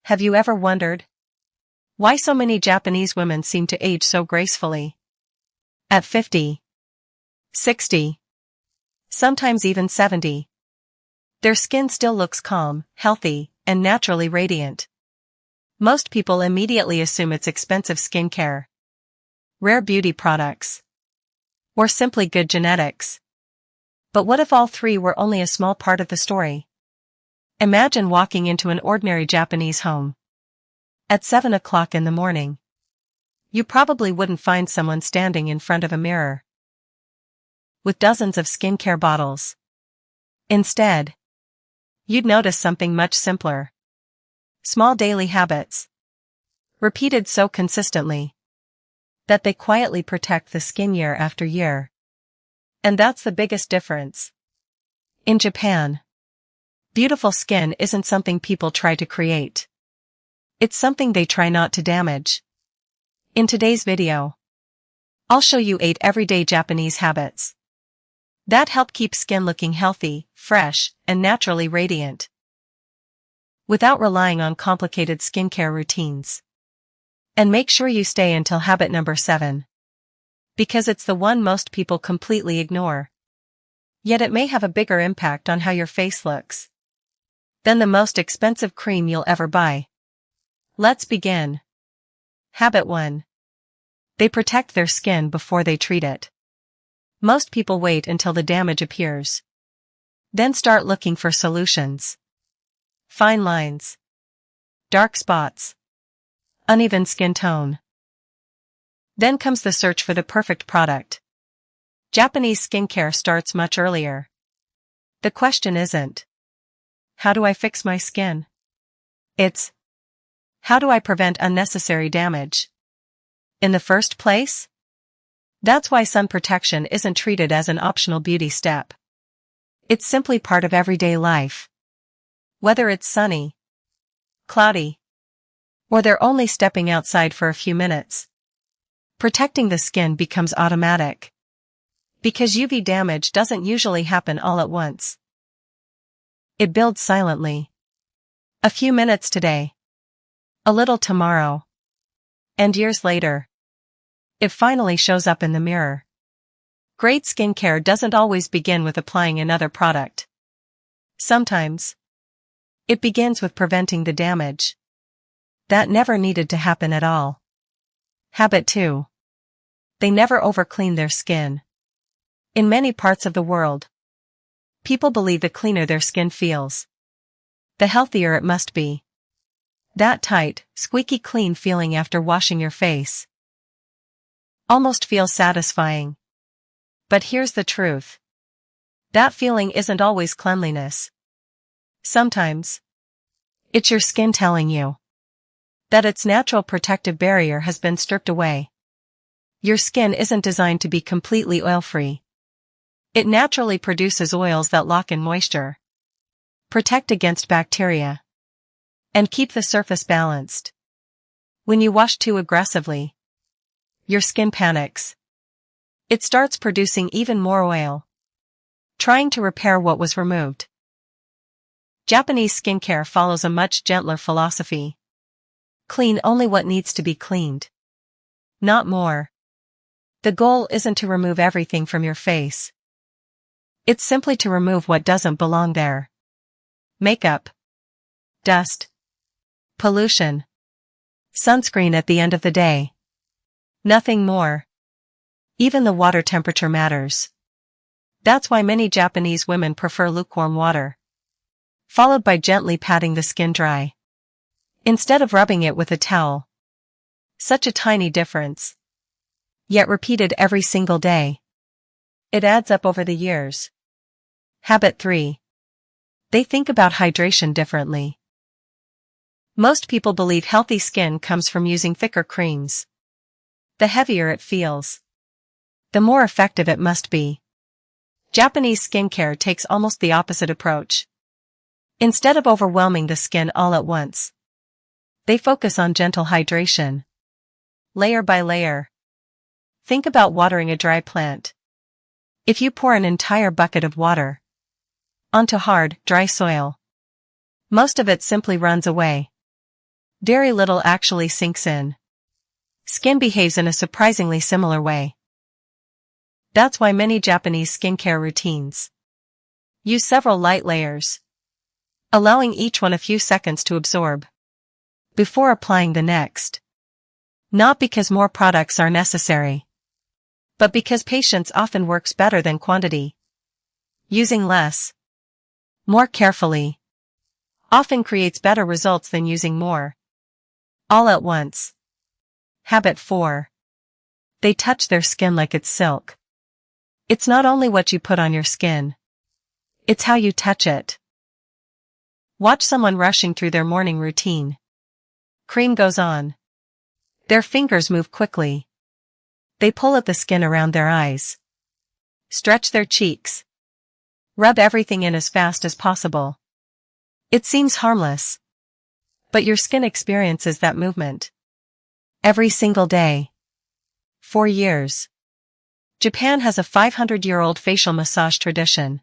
Have you ever wondered why so many Japanese women seem to age so gracefully? At 50, 60, sometimes even 70, their skin still looks calm, healthy, and naturally radiant. Most people immediately assume it's expensive skincare, rare beauty products, or simply good genetics. But what if all three were only a small part of the story? Imagine walking into an ordinary Japanese home. At 7 o'clock in the morning, you probably wouldn't find someone standing in front of a mirror with dozens of skincare bottles. Instead, you'd notice something much simpler. Small daily habits, repeated so consistently that they quietly protect the skin year after year. And that's the biggest difference. In Japan, beautiful skin isn't something people try to create. It's something they try not to damage. In today's video, I'll show you 8 everyday Japanese habits that help keep skin looking healthy, fresh, and naturally radiant, without relying on complicated skincare routines. And make sure you stay until habit number 7. Because it's the one most people completely ignore. Yet it may have a bigger impact on how your face looks than the most expensive cream you'll ever buy. Let's begin. Habit 1. They protect their skin before they treat it. Most people wait until the damage appears, then start looking for solutions. Fine lines, dark spots, uneven skin tone. Then comes the search for the perfect product. Japanese skincare starts much earlier. The question isn't, how do I fix my skin? It's, how do I prevent unnecessary damage? In the first place? That's why sun protection isn't treated as an optional beauty step. It's simply part of everyday life. Whether it's sunny, cloudy, or they're only stepping outside for a few minutes, protecting the skin becomes automatic. Because UV damage doesn't usually happen all at once. It builds silently. A few minutes today, a little tomorrow, and years later, it finally shows up in the mirror. Great skincare doesn't always begin with applying another product. Sometimes, it begins with preventing the damage that never needed to happen at all. Habit 2. They never overclean their skin. In many parts of the world, people believe the cleaner their skin feels, the healthier it must be. That tight, squeaky clean feeling after washing your face almost feels satisfying. But here's the truth. That feeling isn't always cleanliness. Sometimes, it's your skin telling you that its natural protective barrier has been stripped away. Your skin isn't designed to be completely oil-free. It naturally produces oils that lock in moisture, protect against bacteria, and keep the surface balanced. When you wash too aggressively, your skin panics. It starts producing even more oil, trying to repair what was removed. Japanese skincare follows a much gentler philosophy. Clean only what needs to be cleaned, not more. The goal isn't to remove everything from your face. It's simply to remove what doesn't belong there. Makeup, dust, pollution, sunscreen at the end of the day. Nothing more. Even the water temperature matters. That's why many Japanese women prefer lukewarm water, followed by gently patting the skin dry, instead of rubbing it with a towel. Such a tiny difference, yet repeated every single day. It adds up over the years. Habit 3. They think about hydration differently. Most people believe healthy skin comes from using thicker creams. The heavier it feels, the more effective it must be. Japanese skincare takes almost the opposite approach. Instead of overwhelming the skin all at once, they focus on gentle hydration, layer by layer. Think about watering a dry plant. If you pour an entire bucket of water onto hard, dry soil, most of it simply runs away. Very little actually sinks in. Skin behaves in a surprisingly similar way. That's why many Japanese skincare routines use several light layers, allowing each one a few seconds to absorb before applying the next. Not because more products are necessary, but because patience often works better than quantity. Using less, more carefully, often creates better results than using more all at once. Habit 4. They touch their skin like it's silk. It's not only what you put on your skin, it's how you touch it. Watch someone rushing through their morning routine. Cream goes on. Their fingers move quickly. They pull at the skin around their eyes, stretch their cheeks, rub everything in as fast as possible. It seems harmless, but your skin experiences that movement every single day. For years, Japan has a 500-year-old facial massage tradition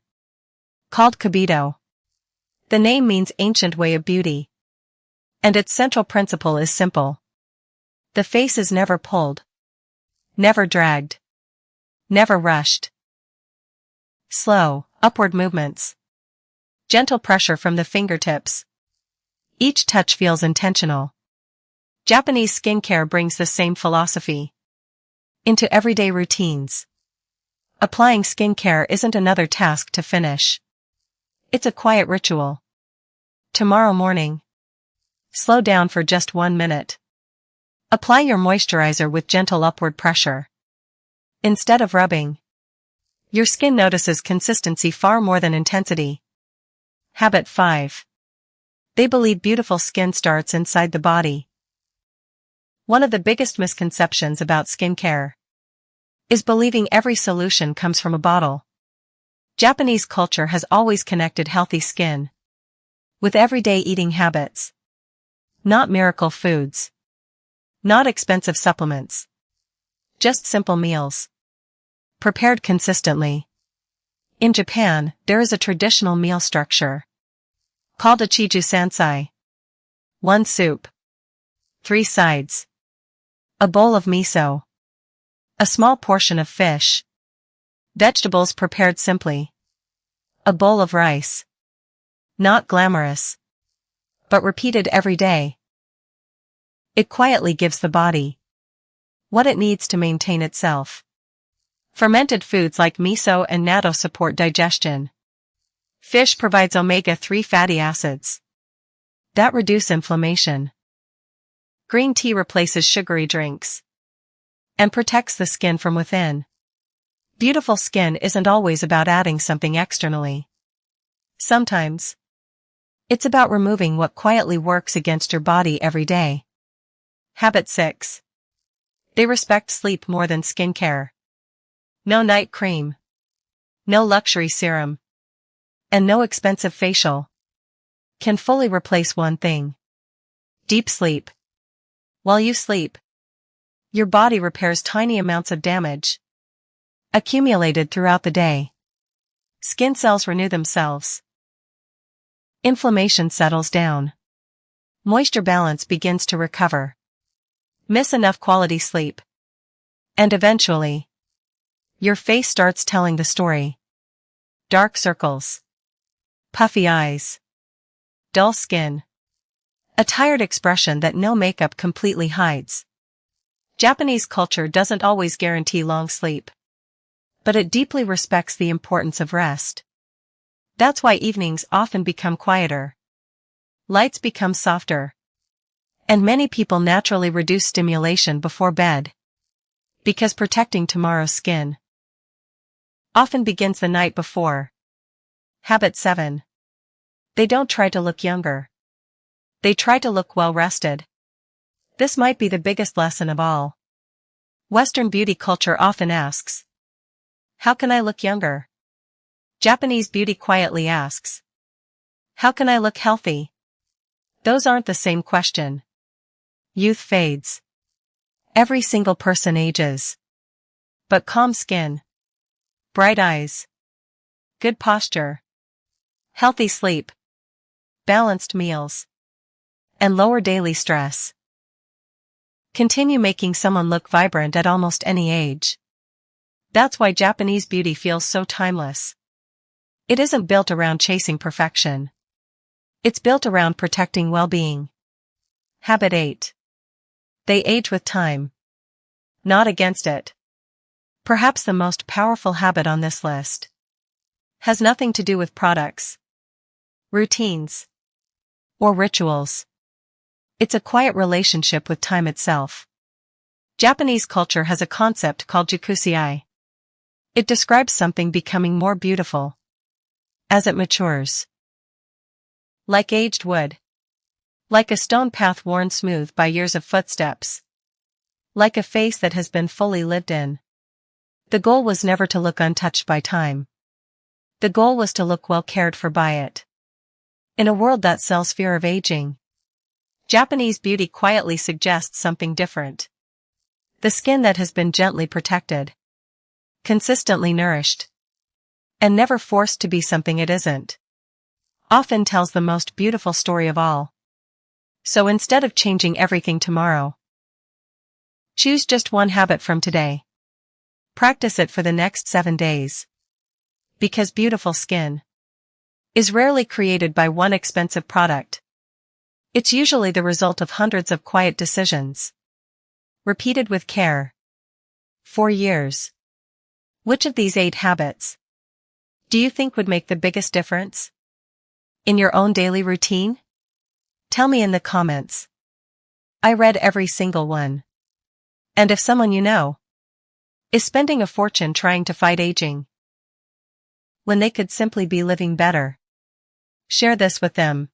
called Kabuto. The name means ancient way of beauty, and its central principle is simple. The face is never pulled, never dragged, never rushed. Slow, upward movements, gentle pressure from the fingertips. Each touch feels intentional. Japanese skincare brings the same philosophy into everyday routines. Applying skincare isn't another task to finish. It's a quiet ritual. Tomorrow morning, slow down for just 1 minute. Apply your moisturizer with gentle upward pressure. Instead of rubbing, your skin notices consistency far more than intensity. Habit 5. They believe beautiful skin starts inside the body. One of the biggest misconceptions about skincare is believing every solution comes from a bottle. Japanese culture has always connected healthy skin with everyday eating habits. Not miracle foods. Not expensive supplements. Just simple meals, prepared consistently. In Japan, there is a traditional meal structure called a Chiju Sansai. 1 soup, 3 sides, a bowl of miso, a small portion of fish, vegetables prepared simply, a bowl of rice. Not glamorous, but repeated every day. It quietly gives the body what it needs to maintain itself. Fermented foods like miso and natto support digestion. Fish provides omega-3 fatty acids that reduce inflammation. Green tea replaces sugary drinks and protects the skin from within. Beautiful skin isn't always about adding something externally. Sometimes, it's about removing what quietly works against your body every day. Habit 6. They respect sleep more than skincare. No night cream, no luxury serum, and no expensive facial can fully replace one thing: deep sleep. While you sleep, your body repairs tiny amounts of damage accumulated throughout the day. Skin cells renew themselves. Inflammation settles down. Moisture balance begins to recover. Miss enough quality sleep, and eventually, your face starts telling the story. Dark circles, puffy eyes, dull skin, a tired expression that no makeup completely hides. Japanese culture doesn't always guarantee long sleep, but it deeply respects the importance of rest. That's why evenings often become quieter. Lights become softer, and many people naturally reduce stimulation before bed, because protecting tomorrow's skin often begins the night before. Habit 7. They don't try to look younger. They try to look well rested. This might be the biggest lesson of all. Western beauty culture often asks, how can I look younger? Japanese beauty quietly asks, how can I look healthy? Those aren't the same question. Youth fades. Every single person ages. But calm skin, bright eyes, good posture, healthy sleep, balanced meals, and lower daily stress. Continue making someone look vibrant at almost any age. That's why Japanese beauty feels so timeless. It isn't built around chasing perfection. It's built around protecting well-being. Habit 8. They age with time. Not against it. Perhaps the most powerful habit on this list has nothing to do with products, routines, or rituals. It's a quiet relationship with time itself. Japanese culture has a concept called jukusei. It describes something becoming more beautiful as it matures. Like aged wood. Like a stone path worn smooth by years of footsteps. Like a face that has been fully lived in. The goal was never to look untouched by time. The goal was to look well cared for by it. In a world that sells fear of aging, Japanese beauty quietly suggests something different. The skin that has been gently protected, consistently nourished, and never forced to be something it isn't, often tells the most beautiful story of all. So instead of changing everything tomorrow, choose just one habit from today. Practice it for the next 7 days. Because beautiful skin is rarely created by one expensive product. It's usually the result of hundreds of quiet decisions, repeated with care, for years. Which of these 8 habits do you think would make the biggest difference in your own daily routine? Tell me in the comments. I read every single one. And if someone you know is spending a fortune trying to fight aging when they could simply be living better, share this with them.